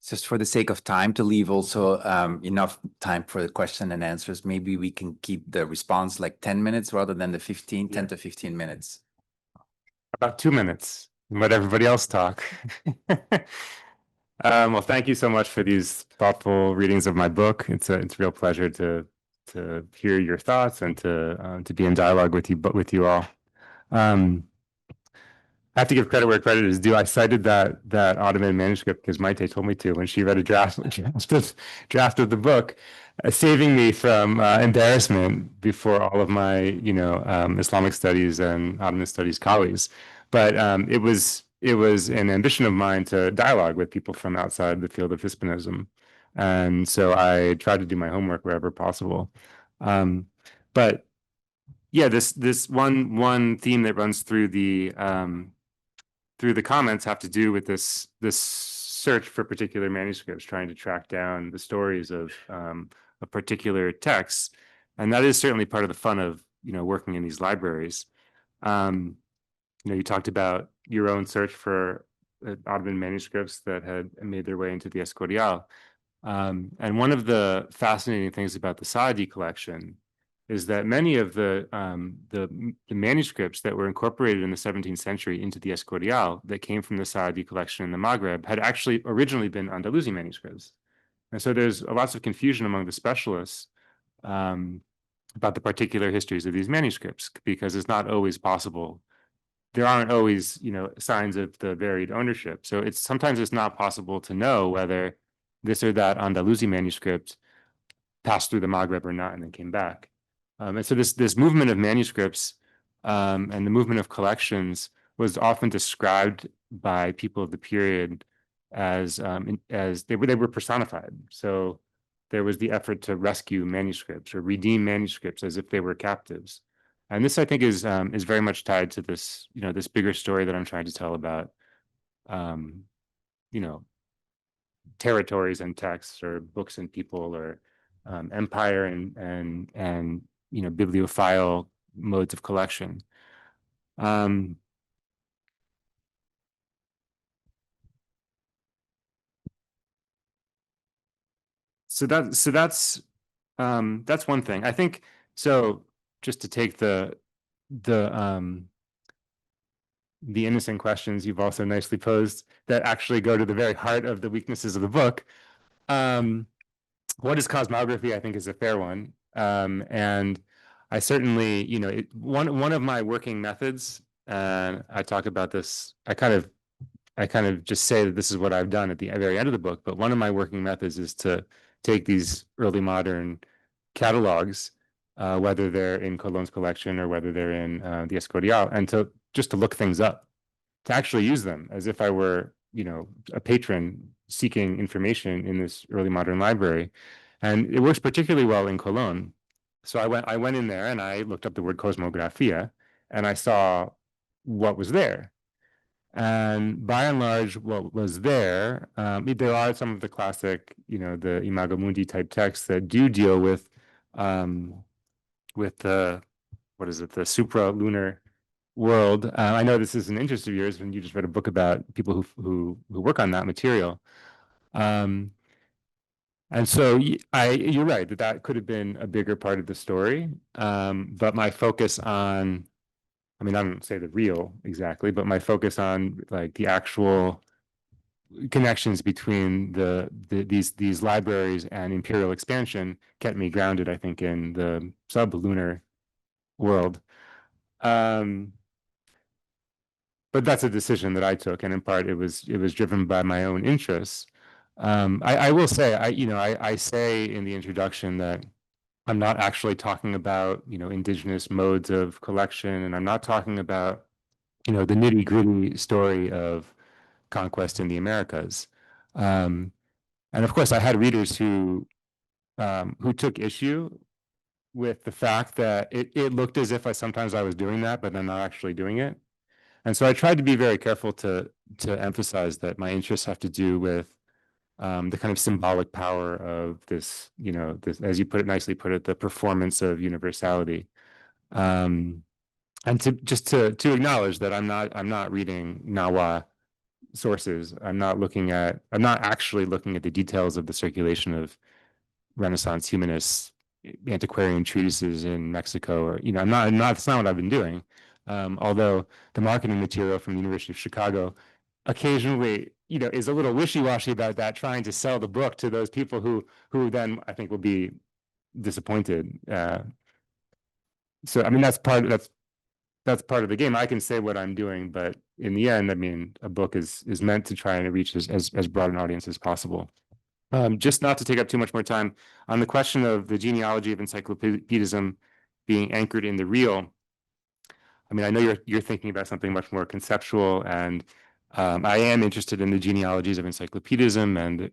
Just for the sake of time, to leave also enough time for the question and answers, maybe we can keep the response like 10 minutes rather than the 10 to 15 minutes. About 2 minutes, and let everybody else talk. Well, thank you so much for these thoughtful readings of my book. It's a real pleasure to hear your thoughts and to be in dialogue with you all. I have to give credit where credit is due. I cited that Ottoman manuscript because Maite told me to when she read a draft of the book, saving me from embarrassment before all of my Islamic studies and Ottoman studies colleagues. But it was an ambition of mine to dialogue with people from outside the field of Hispanism, and so I tried to do my homework wherever possible. But yeah, this one theme that runs through the comments have to do with this search for particular manuscripts, trying to track down the stories of particular texts, and that is certainly part of the fun of working in these libraries. You talked about your own search for Ottoman manuscripts that had made their way into the Escorial, and one of the fascinating things about the Saadi collection is that many of the manuscripts that were incorporated in the 17th century into the Escorial that came from the Saadi collection in the Maghreb had actually originally been Andalusi manuscripts. And so there's lots of confusion among the specialists about the particular histories of these manuscripts, because it's not always possible. There aren't always, signs of the varied ownership. So sometimes it's not possible to know whether this or that Andalusi manuscript passed through the Maghreb or not and then came back. And so this movement of manuscripts and the movement of collections was often described by people of the period as they were personified. So there was the effort to rescue manuscripts or redeem manuscripts as if they were captives. And this, I think, is very much tied to this, this bigger story that I'm trying to tell about, territories and texts, or books and people, or empire and bibliophile modes of collection. So that's one thing. I think so. Just to take the innocent questions you've also nicely posed that actually go to the very heart of the weaknesses of the book. What is cosmography? I think is a fair one. And I certainly, one of my working methods, and I talk about this, I kind of just say that this is what I've done at the very end of the book, but one of my working methods is to take these early modern catalogs, whether they're in Colón's collection or whether they're in the Escorial, and to look things up, to actually use them as if I were, a patron seeking information in this early modern library. And it works particularly well in Colón. So I went in there and I looked up the word cosmografía, and I saw what was there. And by and large, what was there are some of the classic, the Imago Mundi type texts that do deal with the, the supra-lunar world. I know this is an interest of yours when you just read a book about people who work on that material. And so you're right that could have been a bigger part of the story. But my focus on, I don't say the real exactly, but my focus on like the actual connections between these libraries and imperial expansion kept me grounded, I think, in the sub-lunar world. But that's a decision that I took, and in part it was driven by my own interests. I will say, I say in the introduction that I'm not actually talking about, indigenous modes of collection, and I'm not talking about, the nitty-gritty story of conquest in the Americas. And And of course, I had readers who took issue with the fact that it looked as if sometimes I was doing that, but then not actually doing it. And so I tried to be very careful to emphasize that my interests have to do with the kind of symbolic power of this, this, as you nicely put it, the performance of universality. And to acknowledge that I'm not reading Nawa sources. I'm not actually looking at the details of the circulation of Renaissance humanists, antiquarian treatises in Mexico, or that's not what I've been doing. Although the marketing material from the University of Chicago occasionally, is a little wishy-washy about that, trying to sell the book to those people who then I think will be disappointed. So I mean that's part of the game. I can say what I'm doing, but in the end, I mean, a book is meant to try and reach as broad an audience as possible. Just not to take up too much more time on the question of the genealogy of encyclopedism being anchored in the real. I mean, I know you're thinking about something much more conceptual, and I am interested in the genealogies of encyclopedism and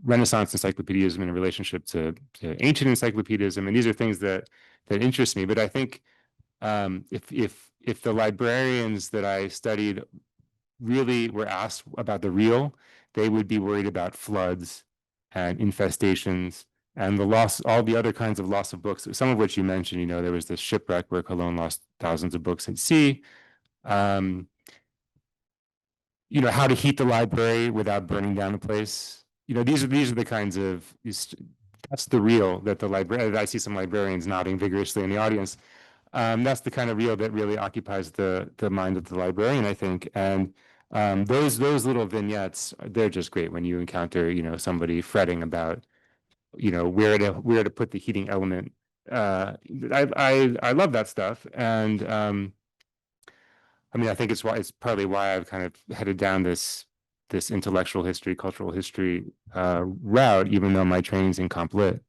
Renaissance encyclopedism in relationship to ancient encyclopedism, and these are things that interest me. But I think if the librarians that I studied really were asked about the real, they would be worried about floods and infestations and the loss, all the other kinds of loss of books, some of which you mentioned. There was this shipwreck where Cologne lost thousands of books at sea. How to heat the library without burning down the place. These are the kinds of, that's the real that I see some librarians nodding vigorously in the audience. That's the kind of real that really occupies the mind of the librarian, I think. And those little vignettes, they're just great when you encounter, somebody fretting about, where to put the heating element. I love that stuff. And I mean, I think it's partly why I've kind of headed down this intellectual history, cultural history route, even though my training's in comp lit.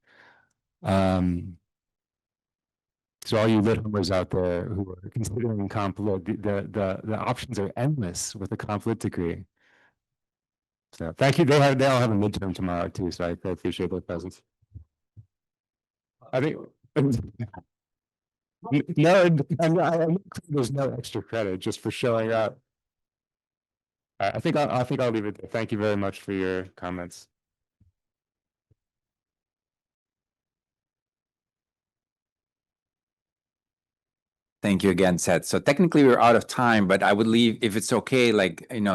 So all you lit-homers out there who are considering comp lit, the options are endless with a comp lit degree. So thank you. They all have a midterm tomorrow too, so I appreciate their presence. I think no, there's no extra credit just for showing up. I think I'll leave it there. Thank you very much for your comments. Thank you again, Seth. So technically we're out of time, but I would leave, if it's okay,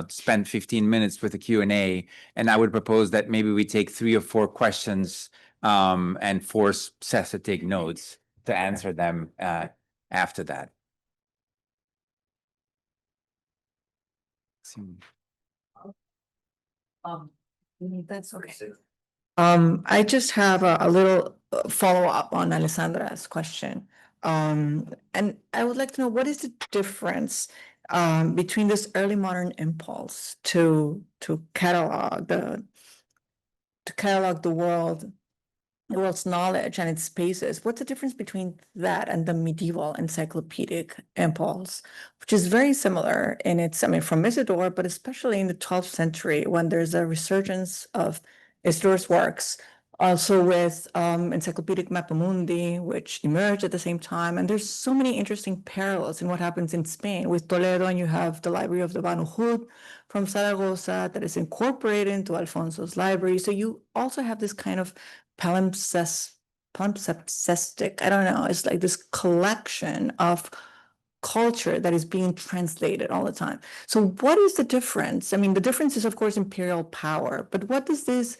spend 15 minutes with the Q&A. And I would propose that maybe we take 3 or 4 questions and force Seth to take notes to answer them after that. That's okay. I just have a little follow-up on Alessandra's question. And I would like to know, what is the difference between this early modern impulse to catalog the world's knowledge and its spaces? What's the difference between that and the medieval encyclopedic impulse, which is very similar in its, from Isidore, but especially in the 12th century, when there's a resurgence of Isidore's works, also with Encyclopedic Mapamundi, which emerged at the same time. And there's so many interesting parallels in what happens in Spain. With Toledo, and you have the Library of the Banu Hud from Zaragoza that is incorporated into Alfonso's library. So you also have this kind of palimpsestic, I don't know, it's like this collection of culture that is being translated all the time. So what is the difference? The difference is, of course, imperial power, but what does this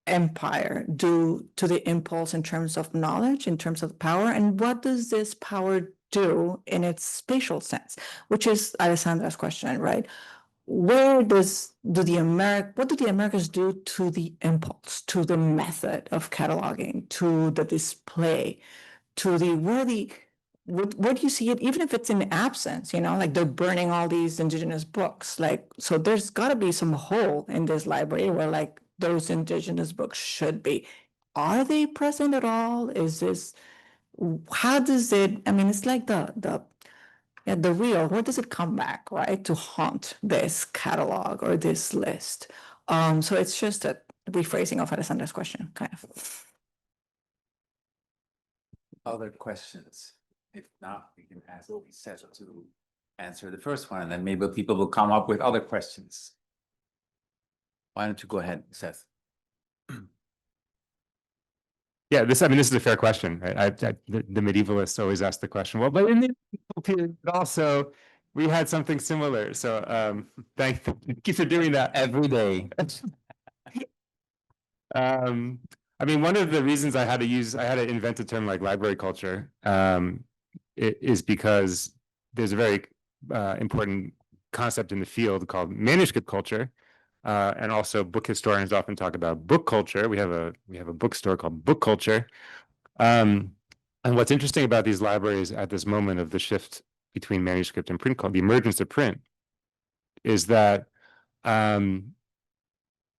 empire do to the impulse in terms of knowledge, in terms of power, and what does this power do in its spatial sense, which is Alessandra's question, right? What do the Americans do to the impulse, to the method of cataloging, to the display, to where do you see it, even if it's in absence, like they're burning all these indigenous books, so there's got to be some hole in this library where those indigenous books should be. Are they present at all? How does it, it's like the real, where does it come back, right, to haunt this catalog or this list? So it's just that rephrasing of Alessandra's question, kind of. Other questions? If not, we can ask Seth to answer the first one, and then maybe people will come up with other questions. Why don't you go ahead, Seth? Yeah, this is a fair question, right? The medievalists always ask the question, well, but in the medieval period also, we had something similar. So thank you for doing that Every day. One of the reasons I had to invent a term like library culture, is because there's a very important concept in the field called manuscript culture. And also book historians often talk about book culture. We have a bookstore called Book Culture. And what's interesting about these libraries at this moment of the shift between manuscript and print, called the emergence of print, is that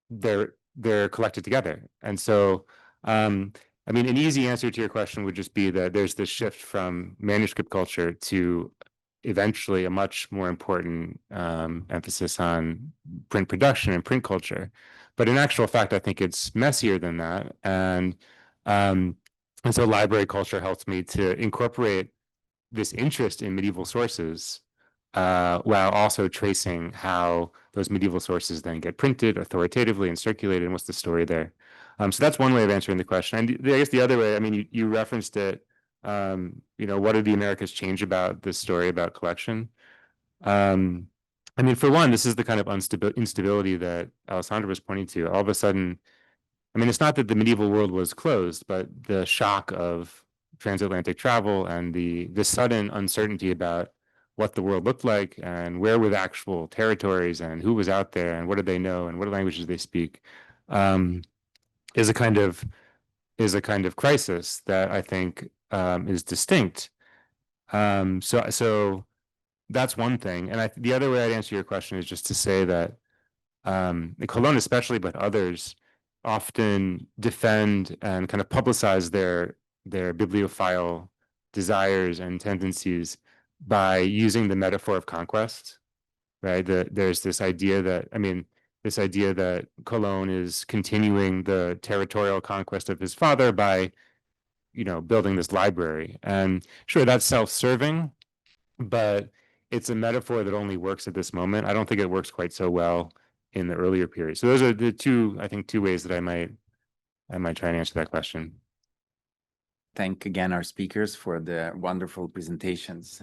they're collected together. And so, an easy answer to your question would just be that there's this shift from manuscript culture to eventually a much more important emphasis on print production and print culture. But in actual fact, I think it's messier than that. And so library culture helps me to incorporate this interest in medieval sources while also tracing how those medieval sources then get printed authoritatively and circulated, and what's the story there. So that's one way of answering the question. And I guess the other way, you referenced it, what did the Americas change about this story about collection? For one, this is the kind of instability that Alessandra was pointing to. All of a sudden, it's not that the medieval world was closed, but the shock of transatlantic travel and the sudden uncertainty about what the world looked like and where were the actual territories and who was out there and what did they know and what languages they speak, is a kind of crisis that I think is distinct. So that's one thing. And the other way I'd answer your question is just to say that Cologne, especially, but others, often defend and kind of publicize their bibliophile desires and tendencies by using the metaphor of conquest, right? There's this idea that Cologne is continuing the territorial conquest of his father by, building this library. And sure, that's self-serving, but it's a metaphor that only works at this moment. I don't think it works quite so well in the earlier period. So those are the two ways that I might try and answer that question. Thank again our speakers for the wonderful presentations.